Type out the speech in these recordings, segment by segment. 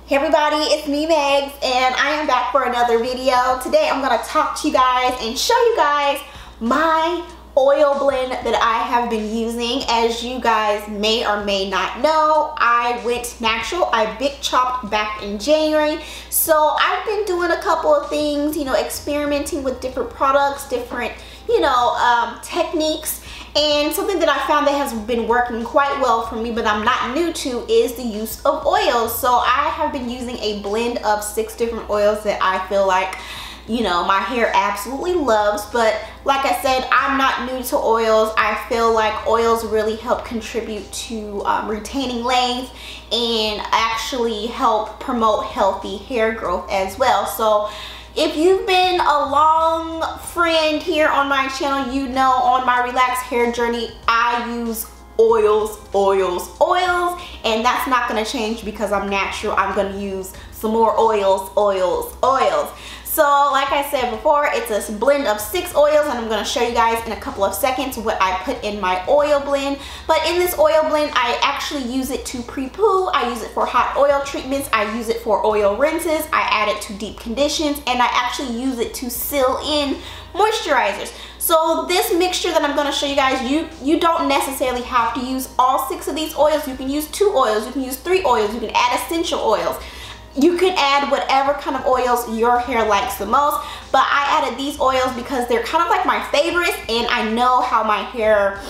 Hey everybody, it's me Megs, and I am back for another video. Today I'm going to talk to you guys and show you guys my oil blend that I have been using. As you guys may or may not know, I went natural. I big chopped back in January. So I've been doing a couple of things, experimenting with different products, different, techniques. And something that I found that has been working quite well for me, but I'm not new to, is the use of oils. So I have been using a blend of 6 different oils that I feel like, my hair absolutely loves. But like I said, I'm not new to oils. I feel like oils really help contribute to retaining length and actually help promote healthy hair growth as well. So if you've been a long friend here on my channel, on my relaxed hair journey, I use oils, and that's not going to change because I'm natural. I'm going to use some more oils. So like I said before, it's a blend of 6 oils, and I'm going to show you guys in a couple of seconds what I put in my oil blend. But in this oil blend, I actually use it to pre-poo. I use it for hot oil treatments. I use it for oil rinses. I add it to deep conditions, and I actually use it to seal in moisturizers. So this mixture that I'm going to show you guys, you don't necessarily have to use all 6 of these oils. You can use 2 oils. You can use 3 oils. You can add essential oils. You can add whatever kind of oils your hair likes the most, but I added these oils because they're kind of like my favorites, and I know how my hair,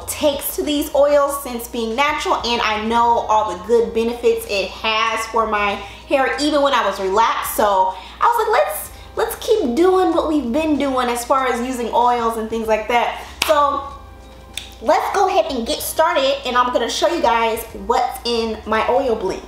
takes to these oils since being natural, and I know all the good benefits it has for my hair even when I was relaxed. So I was like, let's keep doing what we've been doing as far as using oils and things like that. So let's go ahead and get started, and I'm going to show you guys what's in my oil blend.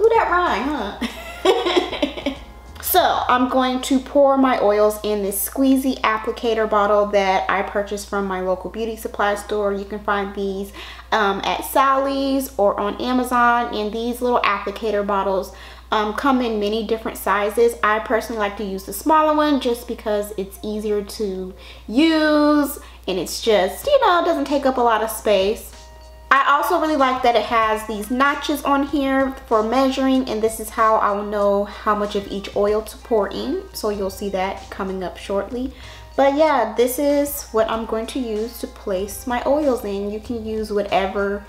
Ooh, that rhyme, huh? So I'm going to pour my oils in this squeezy applicator bottle that I purchased from my local beauty supply store. You can find these at Sally's or on Amazon, and these little applicator bottles come in many different sizes. I personally like to use the smaller one just because it's easier to use, and it's just, it doesn't take up a lot of space. I also really like that it has these notches on here for measuring, and this is how I will know how much of each oil to pour in. So you'll see that coming up shortly. But yeah, this is what I'm going to use to place my oils in. You can use whatever,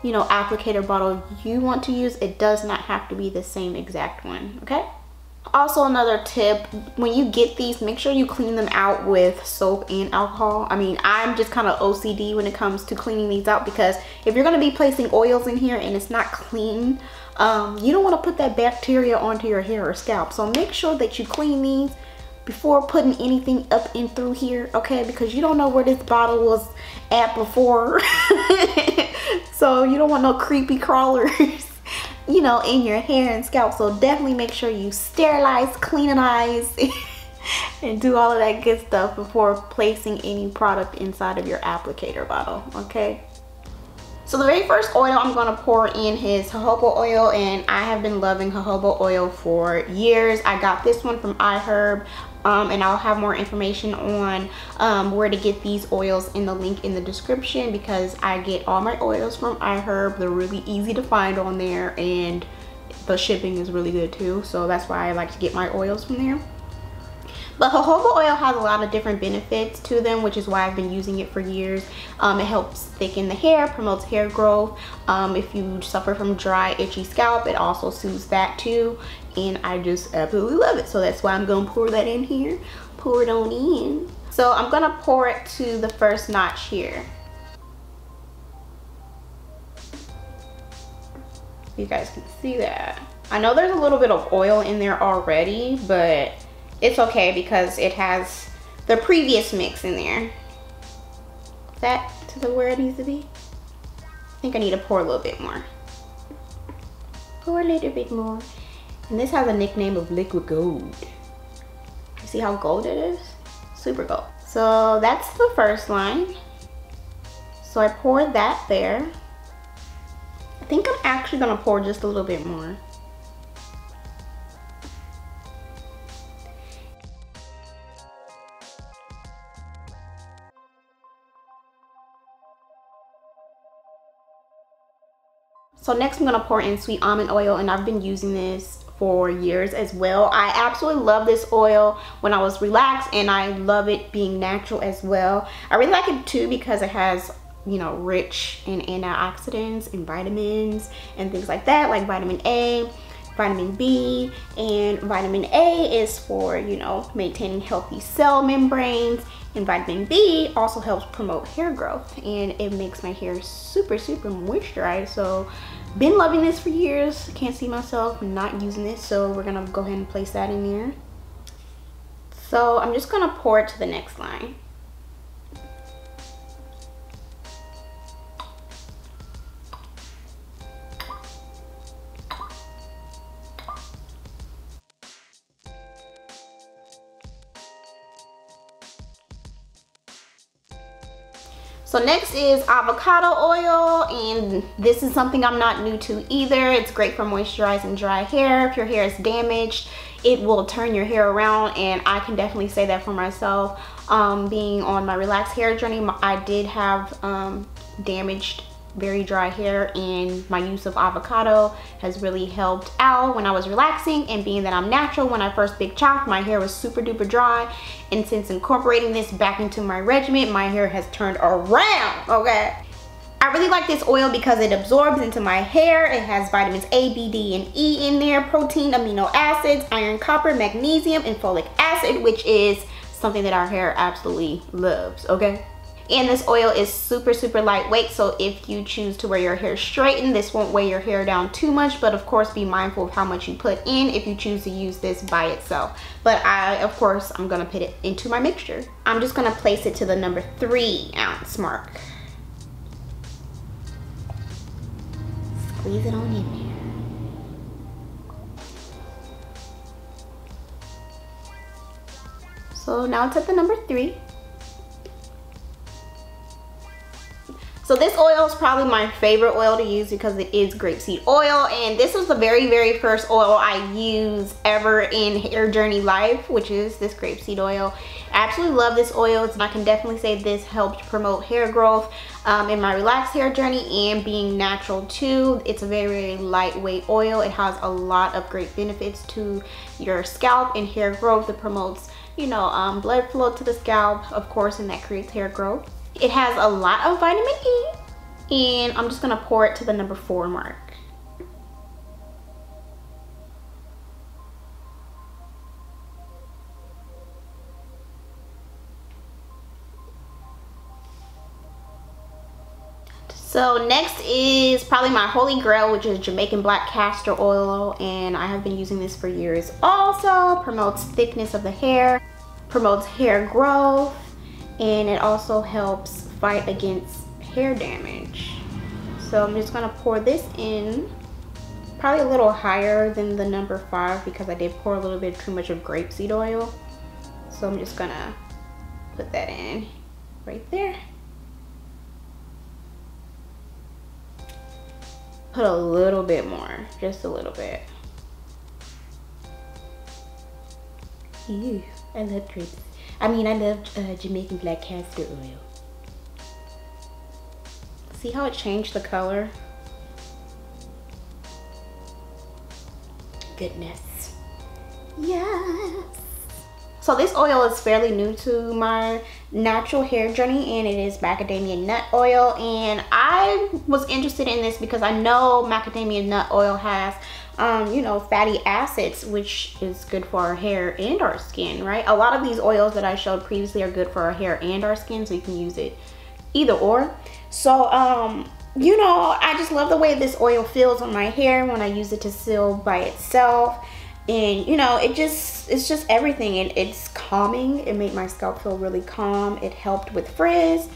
applicator bottle you want to use. It does not have to be the same exact one, okay? Also, another tip, when you get these, make sure you clean them out with soap and alcohol. I mean, I'm just kind of OCD when it comes to cleaning these out, because if you're going to be placing oils in here and it's not clean, you don't want to put that bacteria onto your hair or scalp. So make sure that you clean these before putting anything up and through here, okay? Because you don't know where this bottle was at before. So you don't want no creepy crawlers in your hair and scalp. So definitely make sure you sterilize, cleanize, and do all of that good stuff before placing any product inside of your applicator bottle, okay? So the very first oil I'm going to pour in is jojoba oil, and I have been loving jojoba oil for years. I got this one from iHerb, and I'll have more information on where to get these oils in the link in the description, because I get all my oils from iHerb. They're really easy to find on there, and the shipping is really good too. So that's why I like to get my oils from there. But jojoba oil has a lot of different benefits to them, which is why I've been using it for years. It helps thicken the hair, promotes hair growth. If you suffer from dry, itchy scalp, it also soothes that too. And I just absolutely love it. So that's why I'm going to pour that in here. Pour it on in. So I'm going to pour it to the first notch here. You guys can see that. I know there's a little bit of oil in there already, but it's okay because it has the previous mix in there. Is that to where it needs to be? I think I need to pour a little bit more. Pour a little bit more. And this has a nickname of liquid gold. You see how gold it is? Super gold. So that's the first line. So I poured that there. I think I'm actually gonna pour just a little bit more. So next I'm gonna pour in sweet almond oil, and I've been using this for years as well. I absolutely love this oil when I was relaxed, and I love it being natural as well. I really like it too because it has, you know, rich in antioxidants and vitamins and things like that, like vitamin A, vitamin B, and vitamin A is for, you know, maintaining healthy cell membranes, and vitamin B also helps promote hair growth, and it makes my hair super moisturized. So been loving this for years. Can't see myself not using this, so we're gonna go ahead and place that in there. So I'm just gonna pour it to the next line. So next is avocado oil, and this is something I'm not new to either. It's great for moisturizing dry hair. If your hair is damaged, it will turn your hair around, and I can definitely say that for myself. Being on my relaxed hair journey, I did have damaged, very dry hair, and my use of avocado has really helped out when I was relaxing. And being that I'm natural, when I first big chopped, my hair was super duper dry, and since incorporating this back into my regimen, my hair has turned around. Okay, I really like this oil because it absorbs into my hair. It has vitamins A, B, D, and E in there, protein, amino acids, iron, copper, magnesium, and folic acid, which is something that our hair absolutely loves. Okay, and this oil is super lightweight, so if you choose to wear your hair straightened, this won't weigh your hair down too much. But of course, be mindful of how much you put in if you choose to use this by itself. But of course, I'm gonna put it into my mixture. I'm just gonna place it to the number 3 ounce mark. Squeeze it on in there. So now it's at the number 3. So this oil is probably my favorite oil to use because it is grapeseed oil, and this was the very first oil I used ever in hair journey life, which is this grapeseed oil. I absolutely love this oil. I can definitely say this helped promote hair growth in my relaxed hair journey, and being natural too. It's a very lightweight oil. It has a lot of great benefits to your scalp and hair growth. It promotes, you know, blood flow to the scalp, of course, and that creates hair growth. It has a lot of vitamin E, and I'm just gonna pour it to the number 4 mark. So next is probably my holy grail, which is Jamaican black castor oil, and I have been using this for years. Also promotes thickness of the hair, promotes hair growth, and it also helps fight against hair damage. So I'm just gonna pour this in, probably a little higher than the number 5 because I did pour a little bit too much of grapeseed oil. So I'm just gonna put that in right there. Put a little bit more, just a little bit. Ew, I love grapes. I love Jamaican black castor oil. See how it changed the color? Goodness. Yes. So this oil is fairly new to my natural hair journey, and it is Macadamia Nut Oil. And I was interested in this because I know Macadamia Nut Oil has you know, fatty acids, which is good for our hair and our skin, right? A lot of these oils that I showed previously are good for our hair and our skin, so you can use it either or. So you know, I just love the way this oil feels on my hair when I use it to seal by itself. And you know, it's just everything. It's calming. It made my scalp feel really calm. It helped with frizz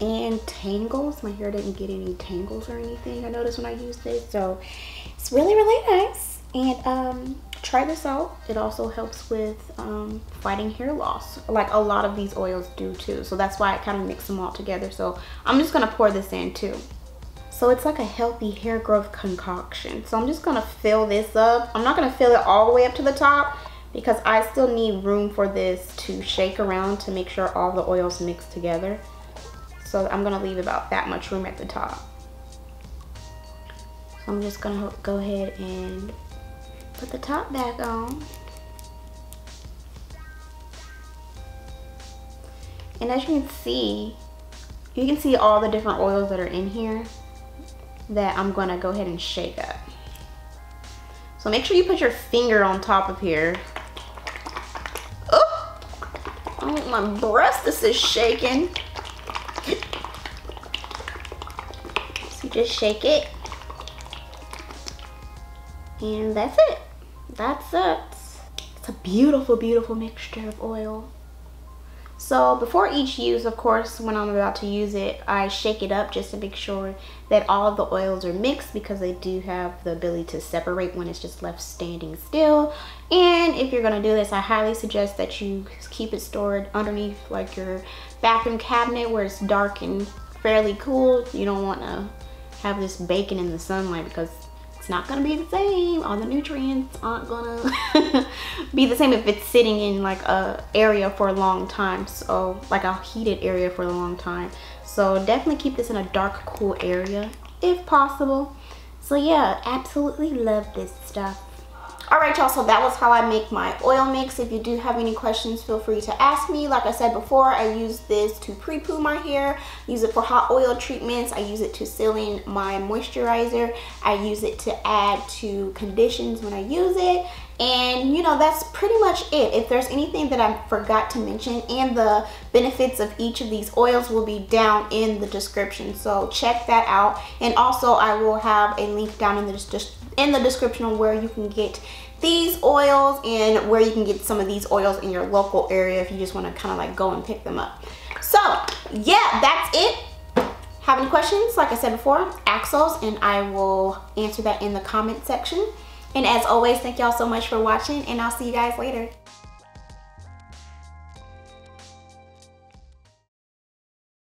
and tangles. My hair didn't get any tangles or anything, I noticed when I used this. So it's really nice. And try this out. It also helps with fighting hair loss, like a lot of these oils do too. So that's why I kind of mix them all together. So I'm just gonna pour this in too. So it's like a healthy hair growth concoction. So I'm just gonna fill this up. I'm not gonna fill it all the way up to the top because I still need room for this to shake around to make sure all the oils mix together. So I'm gonna leave about that much room at the top. So I'm just gonna go ahead and put the top back on. And as you can see all the different oils that are in here that I'm gonna go ahead and shake up. So make sure you put your finger on top of here. Oh, my breast, this is shaking. So just shake it. And that's it. That's it. It's a beautiful, beautiful mixture of oil. So before each use, of course, when I'm about to use it, I shake it up just to make sure that all of the oils are mixed, because they do have the ability to separate when it's just left standing still. And if you're gonna do this, I highly suggest that you keep it stored underneath like your bathroom cabinet where it's dark and fairly cool. You don't wanna have this baking in the sunlight, because it's not gonna be the same. All the nutrients aren't gonna be the same if it's sitting in like a area for a long time, so like a heated area for a long time. So definitely keep this in a dark, cool area if possible. So yeah, absolutely love this stuff. All right, y'all, so that was how I make my oil mix. If you do have any questions, feel free to ask me. Like I said before, I use this to pre-poo my hair, use it for hot oil treatments, I use it to seal in my moisturizer, I use it to add to conditions when I use it. And you know, that's pretty much it. If there's anything that I forgot to mention, and the benefits of each of these oils will be down in the description, so check that out. And also I will have a link down in the description on where you can get these oils and where you can get some of these oils in your local area if you just want to kind of like go and pick them up. So yeah, that's it. Have any questions? Like I said before, ask those and I will answer that in the comment section. And as always, thank y'all so much for watching, and I'll see you guys later.